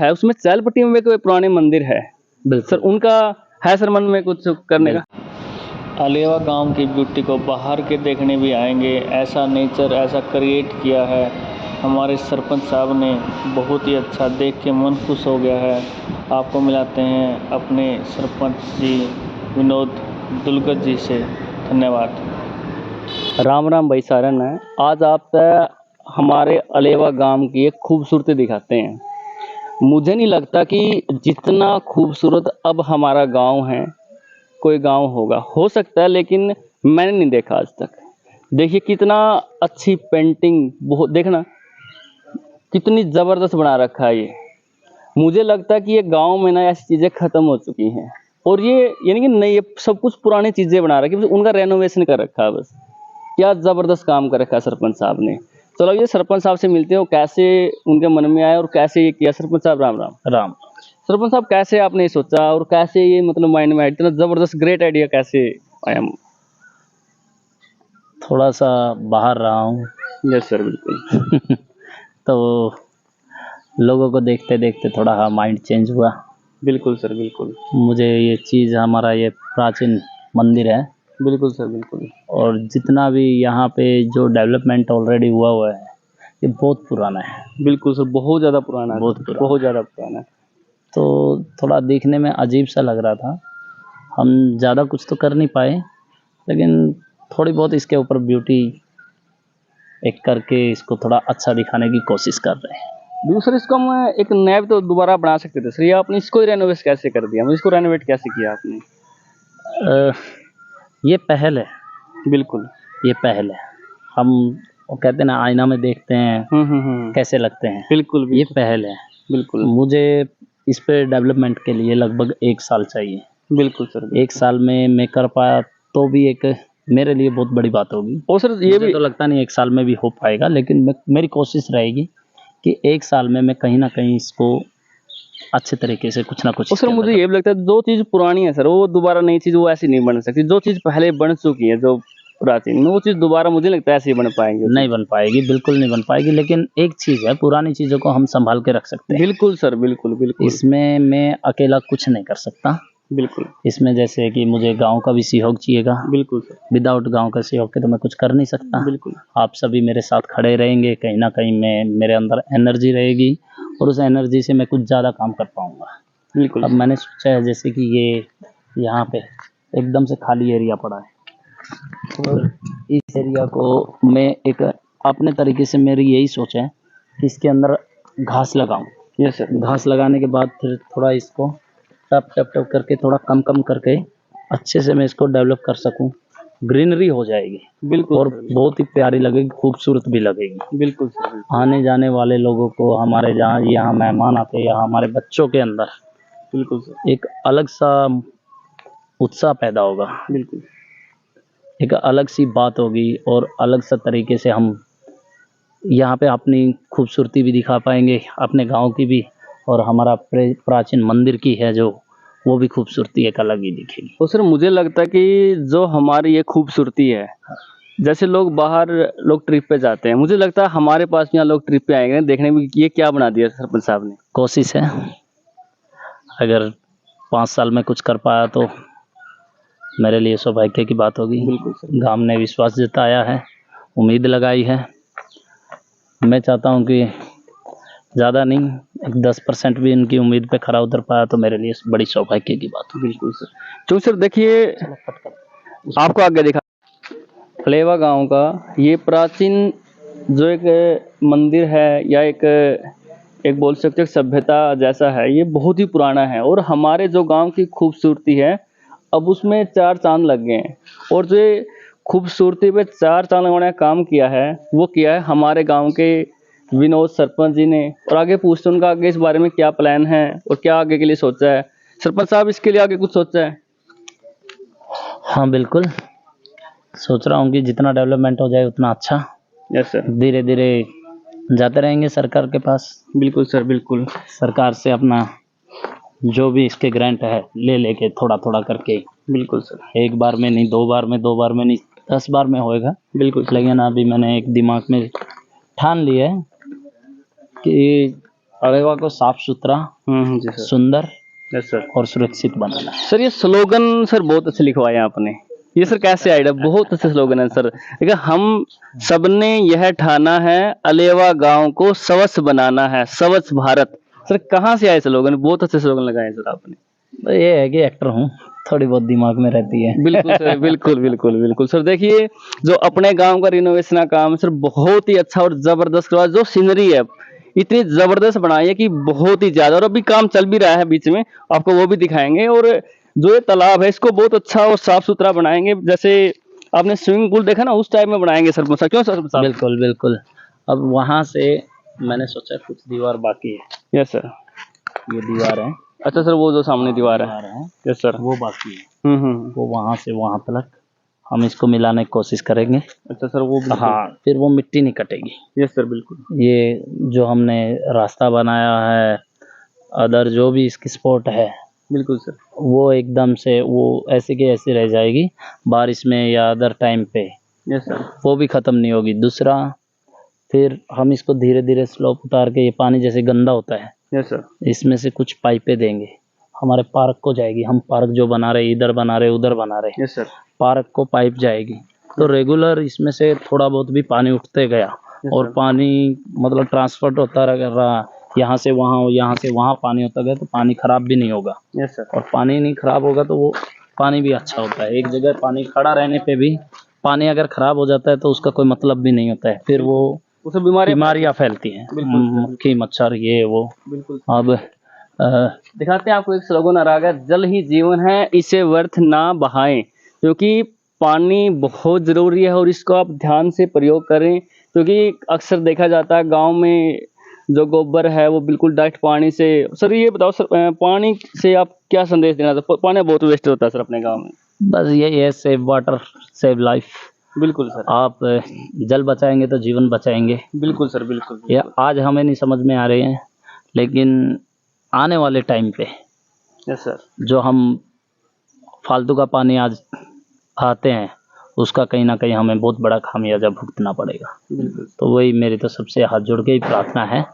है उसमें चहलपट्टी में भी कोई पुराने मंदिर है सर, उनका है सर मन में कुछ करने का? अलेवा गांव की ब्यूटी को बाहर के देखने भी आएंगे, ऐसा नेचर ऐसा क्रिएट किया है हमारे सरपंच साहब ने, बहुत ही अच्छा, देख के मन खुश हो गया है। आपको मिलाते हैं अपने सरपंच जी विनोद दुलगत जी से। धन्यवाद। राम राम भाई सारन है। आज आप हमारे अलेवा गांव की एक खूबसूरती दिखाते हैं। मुझे नहीं लगता कि जितना खूबसूरत अब हमारा गांव है कोई गांव होगा, हो सकता है, लेकिन मैंने नहीं देखा आज तक। देखिए कितना अच्छी पेंटिंग, बहुत देखना कितनी ज़बरदस्त बना रखा है ये। मुझे लगता है कि ये गांव में ना ऐसी चीज़ें ख़त्म हो चुकी हैं और ये यानी कि नहीं, ये सब कुछ पुरानी चीज़ें बना रखी, उनका रेनोवेशन कर रखा है बस। क्या ज़बरदस्त काम कर रखा है सरपंच साहब ने। चलो ये सरपंच साहब से मिलते हो, कैसे उनके मन में आया और कैसे ये किया। सरपंच साहब राम राम। राम। सरपंच साहब कैसे आपने सोचा और कैसे ये मतलब माइंड में इतना ज़बरदस्त ग्रेट आइडिया कैसे आया? थोड़ा सा बाहर रहा हूँ। यस सर, बिल्कुल। तो लोगों को देखते देखते थोड़ा माइंड चेंज हुआ। बिल्कुल सर, बिल्कुल। मुझे ये चीज़, हमारा ये प्राचीन मंदिर है, बिल्कुल सर, बिल्कुल। और जितना भी यहाँ पे जो डेवलपमेंट ऑलरेडी हुआ है ये बहुत पुराना है। बिल्कुल सर, बहुत ज़्यादा पुराना है, बहुत ज़्यादा पुराना है। तो थोड़ा देखने में अजीब सा लग रहा था। हम ज़्यादा कुछ तो कर नहीं पाए, लेकिन थोड़ी बहुत इसके ऊपर ब्यूटी एक करके इसको थोड़ा अच्छा दिखाने की कोशिश कर रहे हैं। दूसरा इसको हम एक नया भी तो दोबारा बना सकते थे सर, ये आपने इसको रेनोवेट कैसे कर दिया? इसको रेनोवेट कैसे किया आपने? ये पहल है। बिल्कुल, ये पहल है। हम वो कहते हैं ना, आईना में देखते हैं कैसे लगते हैं। बिल्कुल, ये पहल है। बिल्कुल। मुझे इस पे डेवलपमेंट के लिए लगभग 1 साल चाहिए। बिल्कुल सर, 1 साल में मैं कर पाया तो भी एक मेरे लिए बहुत बड़ी बात होगी। और सर ये भी तो लगता नहीं 1 साल में भी हो पाएगा, लेकिन मेरी कोशिश रहेगी कि 1 साल में मैं कहीं ना कहीं इसको अच्छे तरीके से कुछ ना कुछ। और सर मुझे ये भी लगता है जो चीज़ पुरानी है सर वो दोबारा नई चीज़ वो ऐसी नहीं बन सकती। जो चीज़ पहले बन चुकी है जो प्राचीन, वो चीज़ दोबारा मुझे लगता है ऐसी बन पाएंगे। नहीं बन पाएगी, बिल्कुल नहीं बन पाएगी, लेकिन एक चीज़ है, पुरानी चीज़ों को हम संभाल के रख सकते हैं। बिल्कुल सर, बिल्कुल, बिल्कुल। इसमें मैं अकेला कुछ नहीं कर सकता। बिल्कुल। इसमें जैसे कि मुझे गांव का भी सहयोग चाहिएगा। बिल्कुल सर। विदाउट गांव का सहयोग के तो मैं कुछ कर नहीं सकता। बिल्कुल। आप सभी मेरे साथ खड़े रहेंगे, कहीं ना कहीं मेरे अंदर एनर्जी रहेगी और उस एनर्जी से मैं कुछ ज़्यादा काम कर पाऊँगा। बिल्कुल। अब मैंने सोचा है जैसे कि ये यहाँ पे एकदम से खाली एरिया पड़ा है, तो इस एरिया को मैं एक अपने तरीके से, मेरी यही सोच है कि इसके अंदर घास लगाऊं। Yes sir. घास लगाने के बाद फिर थोड़ा इसको टप टप टप करके थोड़ा कम करके अच्छे से मैं इसको डेवलप कर सकूं। ग्रीनरी हो जाएगी। बिल्कुल। और बहुत ही प्यारी लगेगी, खूबसूरत भी लगेगी। बिल्कुल सर। आने जाने वाले लोगों को, हमारे जहाँ यहाँ मेहमान आते हैं, यहाँ हमारे बच्चों के अंदर बिल्कुल सर एक अलग सा उत्साह पैदा होगा। बिल्कुल। एक अलग सी बात होगी और अलग सा तरीके से हम यहाँ पे अपनी खूबसूरती भी दिखा पाएंगे, अपने गांव की भी, और हमारा प्राचीन मंदिर की है जो, वो भी खूबसूरती एक अलग ही दिखेगी। तो सर मुझे लगता है कि जो हमारी ये खूबसूरती है, जैसे लोग बाहर लोग ट्रिप पे जाते हैं, मुझे लगता है हमारे पास यहाँ लोग ट्रिप पे आएंगे देखने में ये क्या बना दिया सरपंच साहब ने। कोशिश है, अगर 5 साल में कुछ कर पाया तो मेरे लिए सौभाग्य की बात होगी। बिल्कुल सर। गांव ने विश्वास जताया है, उम्मीद लगाई है। मैं चाहता हूं कि ज़्यादा नहीं, एक 10% भी इनकी उम्मीद पे खरा उतर पाया तो मेरे लिए बड़ी सौभाग्य की बात होगी। बिल्कुल सर। तो सर देखिए, आपको आगे दिखा अलेवा गांव का ये प्राचीन जो एक मंदिर है या एक बोल सकते हैं सभ्यता जैसा है, ये बहुत ही पुराना है और हमारे जो गांव की खूबसूरती है अब उसमें 4 चांद लग गए हैं। और जो खूबसूरती पे 4 चांद लगाने का काम किया है वो किया है हमारे गांव के विनोद सरपंच जी ने। और आगे पूछते हैं उनका आगे इस बारे में क्या प्लान है और क्या आगे के लिए सोचा है। सरपंच साहब इसके लिए आगे कुछ सोचा है? हाँ बिल्कुल, सोच रहा हूँ कि जितना डेवलपमेंट हो जाए उतना अच्छा। Yes sir. धीरे धीरे जाते रहेंगे सरकार के पास। बिल्कुल सर, बिल्कुल। सरकार से अपना जो भी इसके ग्रांट है ले लेके थोड़ा थोड़ा करके। बिल्कुल सर। 1 बार में नहीं, 2 बार में, 2 बार में नहीं, 10 बार में होएगा। बिल्कुल। लेकिन अभी मैंने एक दिमाग में ठान लिया है कि अरेवा को साफ सुथरा, जी सर। सुंदर यस सर। और सुरक्षित बनाना है। सर ये स्लोगन सर बहुत अच्छे लिखवाया आपने, ये सर कैसे आइडिया, बहुत अच्छे स्लोगन है सर। देखिए हम सबने यह ठाना है, अलेवा गांव को स्वच्छ बनाना है, स्वच्छ भारत। सर कहाँ से आए स्लोगन, बहुत अच्छे स्लोगन लगाए सर आपने। तो ये है कि एक्टर हूँ, थोड़ी बहुत दिमाग में रहती है। बिल्कुल सर, बिल्कुल बिल्कुल बिल्कुल सर। देखिए जो अपने गांव का रिनोवेशन का काम है सर, बहुत ही अच्छा और जबरदस्त करवा, जो सीनरी है इतनी जबरदस्त बनाई है कि बहुत ही ज्यादा, और अभी काम चल भी रहा है बीच में, आपको वो भी दिखाएंगे। और जो ये तालाब है इसको बहुत अच्छा और साफ सुथरा बनाएंगे, जैसे आपने स्विमिंग पूल देखा ना, उस टाइप में बनाएंगे सर। क्यों सर साहब? बिल्कुल बिल्कुल। अब वहां से मैंने सोचा कुछ दीवार बाकी है। Yes sir. ये दीवार है। अच्छा सर, वो जो सामने दीवार है। Yes sir. वो बाकी है। हम्म। वो वहां से वहां तक हम इसको मिलाने की कोशिश करेंगे। अच्छा सर, वो बिल्कुल। हाँ, फिर वो मिट्टी नहीं कटेगी। यस सर, बिल्कुल। ये जो हमने रास्ता बनाया है, अदर जो भी इसकी स्पॉट है, बिल्कुल सर। वो एकदम से वो ऐसी की ऐसी रह जाएगी, बारिश में या अदर टाइम पे यस सर। वो भी ख़त्म नहीं होगी। दूसरा, फिर हम इसको धीरे धीरे स्लोप उतार के, ये पानी जैसे गंदा होता है, यस सर। इसमें से कुछ पाइपें देंगे, हमारे पार्क को जाएगी। हम पार्क जो बना रहे, इधर बना रहे, उधर बना रहे, यस सर। पार्क को पाइप जाएगी, तो रेगुलर इसमें से थोड़ा बहुत भी पानी उठते गया और पानी मतलब ट्रांसफर होता रहा, यहाँ से वहाँ, यहाँ से वहाँ पानी होता गया, तो पानी खराब भी नहीं होगा। Yes sir. और पानी नहीं खराब होगा तो वो पानी भी अच्छा होता है। एक जगह पानी खड़ा रहने पे भी, पानी अगर खराब हो जाता है तो उसका कोई मतलब भी नहीं होता है, फिर वो उसे बीमारियां फैलती हैं, बिल्कुल। मक्खी मच्छर ये वो। बिल्कुल। अब दिखाते हैं आपको एक स्लोगन आ रहा है, जल ही जीवन है इसे व्यर्थ ना बहाएं। क्योंकि पानी बहुत जरूरी है और इसको आप ध्यान से प्रयोग करें, क्योंकि अक्सर देखा जाता है गांव में जो गोबर है वो बिल्कुल डायरेक्ट पानी से। सर ये बताओ सर, पानी से आप क्या संदेश देना चाहते? पानी बहुत वेस्ट होता है सर अपने गाँव में। बस यही है, सेव वाटर सेव लाइफ। बिल्कुल सर। आप जल बचाएंगे तो जीवन बचाएंगे। बिल्कुल सर, बिल्कुल। ये आज हमें नहीं समझ में आ रहे हैं, लेकिन आने वाले टाइम पे यस सर। जो हम फालतू का पानी आज आते हैं, उसका कहीं ना कहीं हमें बहुत बड़ा खामियाजा भुगतना पड़ेगा। बिल्कुल। तो वही मेरी तो सबसे हाथ जोड़ के ही प्रार्थना है,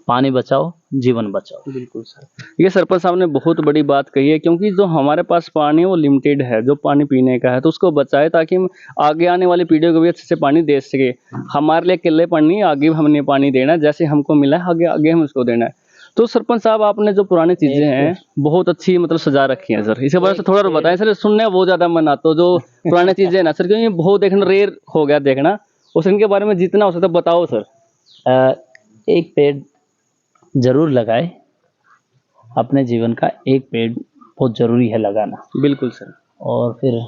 पानी बचाओ जीवन बचाओ। बिल्कुल सर। ये सरपंच साहब ने बहुत बड़ी बात कही है, क्योंकि जो हमारे पास पानी है वो लिमिटेड है, जो पानी पीने का है, तो उसको बचाए ताकि हम आगे आने वाली पीढ़ियों को भी अच्छे से पानी दे सके। हमारे लिए अकेले पानी, आगे भी हमने पानी देना, जैसे हमको मिला है आगे आगे हम उसको देना है। तो सरपंच साहब आपने जो पुरानी चीजें हैं बहुत अच्छी मतलब सजा रखी हैं सर, इसके बारे में थोड़ा बताएं सर, सुनने में बहुत ज्यादा मन आता है जो पुरानी चीजें हैं ना सर, क्योंकि बहुत देखना रेयर हो गया देखना, उस इनके बारे में जितना हो सकता है बताओ सर। एक पेड़ जरूर लगाए, अपने जीवन का एक पेड़ बहुत जरूरी है लगाना। बिल्कुल सर। और फिर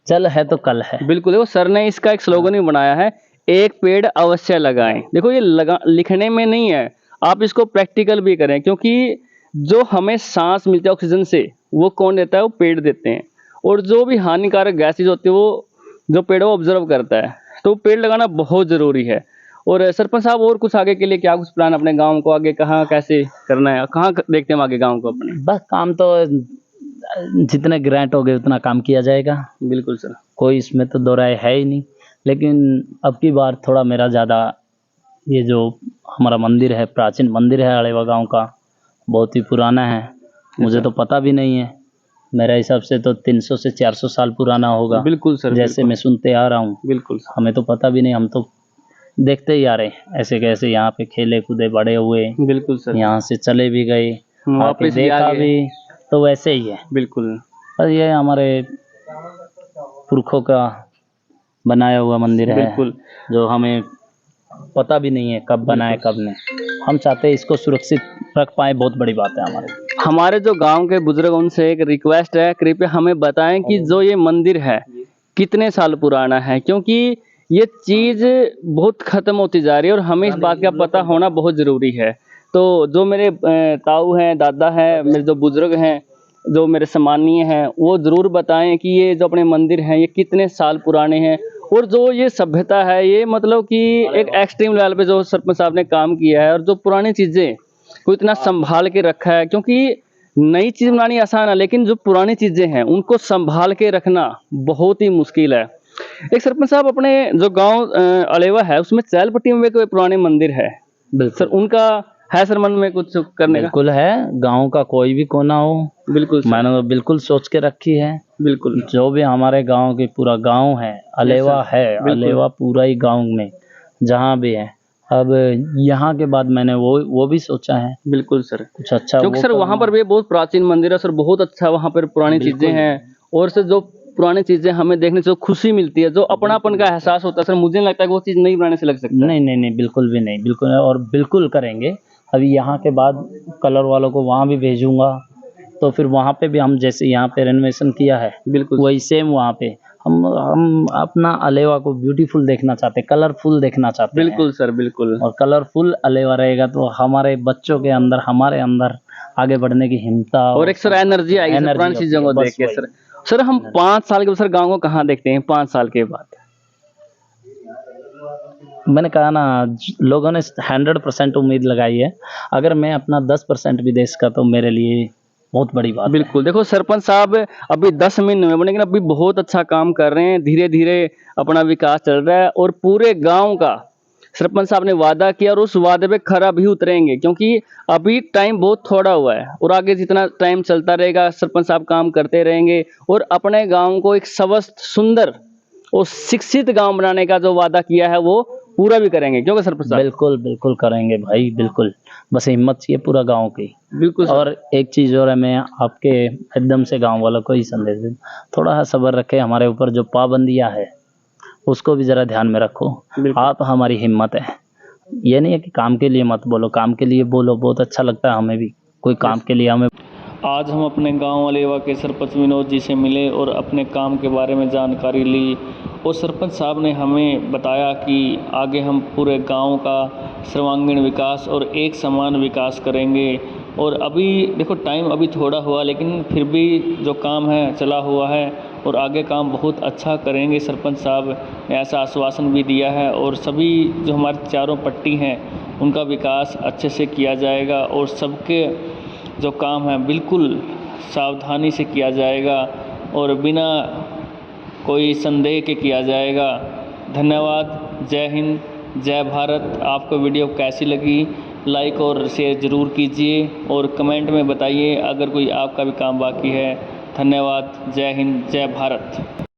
जल है तो कल है। बिल्कुल। देखो सर ने इसका एक स्लोगन भी बनाया है, एक पेड़ अवश्य लगाएं। देखो ये लिखने में नहीं है, आप इसको प्रैक्टिकल भी करें, क्योंकि जो हमें सांस मिलती है ऑक्सीजन से, वो कौन देता है? वो पेड़ देते हैं। और जो भी हानिकारक गैसेज होती है वो जो पेड़ वो ऑब्जर्व करता है, तो पेड़ लगाना बहुत जरूरी है। और सरपंच साहब और कुछ आगे के लिए क्या कुछ प्लान अपने गांव को आगे कहाँ कैसे करना है, कहाँ देखते हैं आगे गांव को अपने? बस काम तो जितने ग्रांट हो गए उतना काम किया जाएगा। बिल्कुल सर। कोई इसमें तो दो राय है ही नहीं, लेकिन अब की बार थोड़ा मेरा ज़्यादा, ये जो हमारा मंदिर है, प्राचीन मंदिर है अलेवा गांव का, बहुत ही पुराना है, मुझे तो पता भी नहीं है। मेरे हिसाब से तो 300 से 400 साल पुराना होगा। बिल्कुल सर। जैसे मैं सुनते आ रहा हूँ। बिल्कुल। हमें तो पता भी नहीं, हम तो देखते ही आ रहे हैं ऐसे कैसे, यहाँ पे खेले कूदे बड़े हुए। बिल्कुल सर। यहाँ से चले भी गए, वापस देखा भी, तो वैसे ही है। बिल्कुल। पर ये हमारे पुरखों का बनाया हुआ मंदिर है। बिल्कुल। जो हमें पता भी नहीं है कब बनाए कब नहीं। हम चाहते हैं इसको सुरक्षित रख पाए, बहुत बड़ी बात है हमारे जो गांव के बुजुर्ग, उनसे एक रिक्वेस्ट है, कृपया हमें बताएं कि जो ये मंदिर है कितने साल पुराना है, क्योंकि ये चीज बहुत खत्म होती जा रही है और हमें इस बात का पता होना बहुत जरूरी है। तो जो मेरे ताऊ हैं, दादा हैं, मेरे जो बुजुर्ग हैं, जो मेरे सम्मानीय हैं, वो जरूर बताएं कि ये जो अपने मंदिर हैं ये कितने साल पुराने हैं, और जो ये सभ्यता है ये मतलब कि एक एक्सट्रीम लेवल पे जो सरपंच साहब ने काम किया है, और जो पुरानी चीजें को इतना संभाल के रखा है। क्योंकि नई चीज बनानी आसान है, लेकिन जो पुरानी चीजें हैं उनको संभाल के रखना बहुत ही मुश्किल है। एक सरपंच साहब, अपने जो गांव अलेवा है उसमें चैलपट्टी में कोई पुराने मंदिर है सर, उनका है सर मन में कुछ करने का? बिल्कुल है, गांव का कोई भी कोना हो, बिल्कुल सर, मैंने तो बिल्कुल सोच के रखी है। बिल्कुल जो भी हमारे गांव की पूरा गांव है, अलेवा है, बिल्कुल। अलेवा पूरा ही गांव में जहाँ भी है। अब यहाँ के बाद मैंने वो भी सोचा है बिल्कुल सर, कुछ अच्छा क्योंकि वो सर वहाँ पर भी बहुत प्राचीन मंदिर है सर, बहुत अच्छा वहाँ पर पुरानी बिल्कुल। चीजें हैं। और सर जो पुरानी चीजें हमें देखने से जो खुशी मिलती है, जो अपनापन का एहसास होता है सर, मुझे नहीं लगता कि वो चीज नई बनाने से लग सकता है। नहीं नहीं नहीं, बिल्कुल भी नहीं, बिल्कुल नहीं, और बिल्कुल करेंगे। अभी यहाँ के बाद कलर वालों को वहाँ भी भेजूंगा, तो फिर वहाँ पे भी हम जैसे यहाँ पे रेनोवेशन किया है बिल्कुल वही सेम वहाँ पे हम अपना अलेवा को ब्यूटीफुल देखना चाहते हैं, कलरफुल देखना चाहते हैं। बिल्कुल सर, बिल्कुल और कलरफुल अलेवा रहेगा तो हमारे बच्चों के अंदर, हमारे अंदर आगे बढ़ने की हिम्मत और एक सर एनर्जी आएगी सर एनर्जी पुरानी होती चीजों है, को बस देख के वही। सर। सर हम 5 साल के सर गाँव को कहाँ देखते हैं 5 साल के बाद? मैंने कहा ना, लोगों ने 100% उम्मीद लगाई है। अगर मैं अपना 10% भी दे सका तो मेरे लिए बहुत बड़ी बात है। बिल्कुल, देखो सरपंच साहब अभी 10 महीने हुए बने, लेकिन अभी बहुत अच्छा काम कर रहे हैं, धीरे धीरे अपना विकास चल रहा है। और पूरे गांव का सरपंच साहब ने वादा किया और उस वादे पे खरा भी उतरेंगे, क्योंकि अभी टाइम बहुत थोड़ा हुआ है और आगे जितना टाइम चलता रहेगा सरपंच साहब काम करते रहेंगे और अपने गांव को एक स्वस्थ, सुंदर और शिक्षित गांव बनाने का जो वादा किया है वो पूरा भी करेंगे। क्योंकि सरपंच साहब बिल्कुल बिल्कुल करेंगे भाई, बिल्कुल। बस हिम्मत चाहिए पूरा गांव की। बिल्कुल सर। और एक चीज़ और है, मैं आपके एकदम से गांव वालों को ही संदेश दूँ, थोड़ा सा सब्र रखें। हमारे ऊपर जो पाबंदियां है उसको भी ज़रा ध्यान में रखो। बिल्कुल। आप हमारी हिम्मत है। ये नहीं है कि काम के लिए मत बोलो, काम के लिए बोलो, बहुत अच्छा लगता है हमें भी, कोई काम के लिए हमें। आज हम अपने गांव अलेवा के सरपंच विनोद जी से मिले और अपने काम के बारे में जानकारी ली। और सरपंच साहब ने हमें बताया कि आगे हम पूरे गांव का सर्वांगीण विकास और एक समान विकास करेंगे। और अभी देखो टाइम अभी थोड़ा हुआ, लेकिन फिर भी जो काम है चला हुआ है और आगे काम बहुत अच्छा करेंगे। सरपंच साहब ने ऐसा आश्वासन भी दिया है और सभी जो हमारे चारों पट्टी हैं उनका विकास अच्छे से किया जाएगा और सबके जो काम है बिल्कुल सावधानी से किया जाएगा और बिना कोई संदेह के किया जाएगा। धन्यवाद। जय हिंद, जय भारत। आपको वीडियो कैसी लगी लाइक और शेयर ज़रूर कीजिए और कमेंट में बताइए अगर कोई आपका भी काम बाकी है। धन्यवाद। जय हिंद, जय भारत।